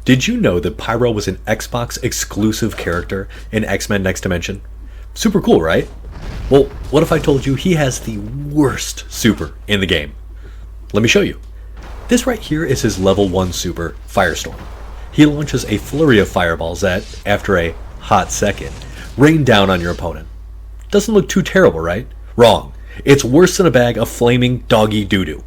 Did you know that Pyro was an Xbox exclusive character in X-Men Next Dimension? Super cool, right? Well, what if I told you he has the worst super in the game? Let me show you. This right here is his level 1 super, Firestorm. He launches a flurry of fireballs that, after a hot second, rain down on your opponent. Doesn't look too terrible, right? Wrong. It's worse than a bag of flaming doggy doo-doo.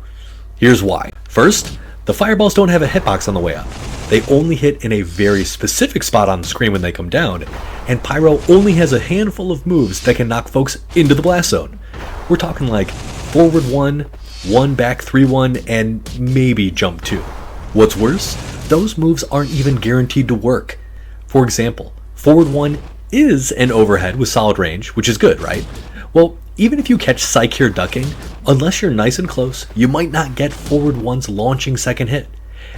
Here's why. First, the fireballs don't have a hitbox on the way up. They only hit in a very specific spot on the screen when they come down, and Pyro only has a handful of moves that can knock folks into the blast zone. We're talking like forward 1, 1 back 3-1, and maybe jump 2. What's worse, those moves aren't even guaranteed to work. For example, forward 1 is an overhead with solid range, which is good, right? Well, even if you catch Psych here ducking, unless you're nice and close, you might not get forward 1's launching second hit.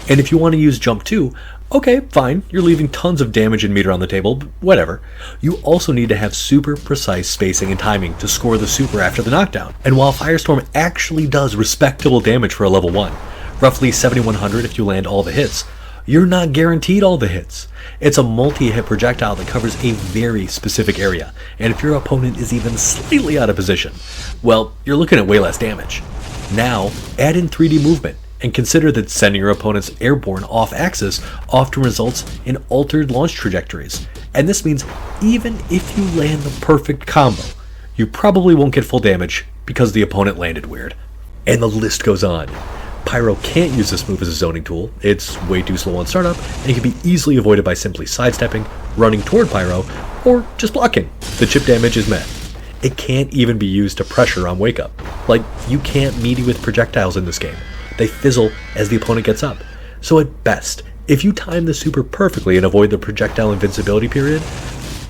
And if you want to use jump 2, okay, fine, you're leaving tons of damage and meter on the table, but whatever. You also need to have super precise spacing and timing to score the super after the knockdown. And while Firestorm actually does respectable damage for a level 1, roughly 7100 if you land all the hits, you're not guaranteed all the hits. It's a multi-hit projectile that covers a very specific area, and if your opponent is even slightly out of position, well, you're looking at way less damage. Now, add in 3D movement, and consider that sending your opponents airborne off-axis often results in altered launch trajectories, and this means even if you land the perfect combo, you probably won't get full damage because the opponent landed weird. And the list goes on. Pyro can't use this move as a zoning tool, it's way too slow on startup, and it can be easily avoided by simply sidestepping, running toward Pyro, or just blocking. The chip damage is met. It can't even be used to pressure on wake up. Like, you can't melee with projectiles in this game. They fizzle as the opponent gets up. So at best, if you time the super perfectly and avoid the projectile invincibility period,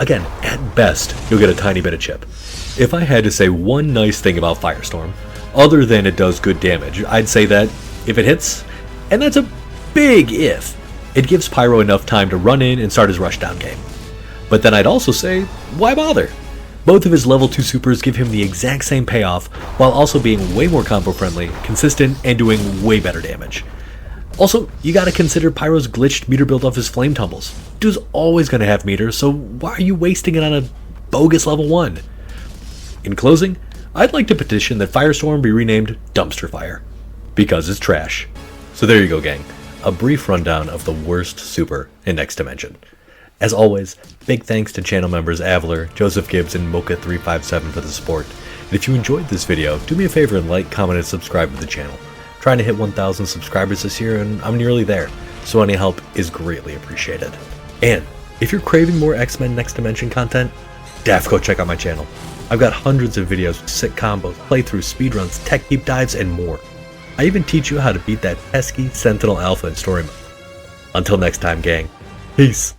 again, at best, you'll get a tiny bit of chip. If I had to say one nice thing about Firestorm, other than it does good damage, I'd say that if it hits, and that's a big if, it gives Pyro enough time to run in and start his rushdown game. But then I'd also say, why bother? Both of his level 2 supers give him the exact same payoff, while also being way more combo friendly, consistent, and doing way better damage. Also, you gotta consider Pyro's glitched meter build off his flame tumbles. Dude's always gonna have meter, so why are you wasting it on a bogus level 1? In closing, I'd like to petition that Firestorm be renamed Dumpster Fire, because it's trash. So there you go, gang. A brief rundown of the worst super in Next Dimension. As always, big thanks to channel members Aveler, Joseph Gibbs, and Mocha357 for the support. And if you enjoyed this video, do me a favor and like, comment, and subscribe to the channel. Trying to hit 1,000 subscribers this year, and I'm nearly there, so any help is greatly appreciated. And if you're craving more X-Men Next Dimension content, go check out my channel. I've got hundreds of videos, sick combos, playthroughs, speedruns, tech deep dives, and more. I even teach you how to beat that pesky Sentinel Alpha in story mode. Until next time, gang. Peace.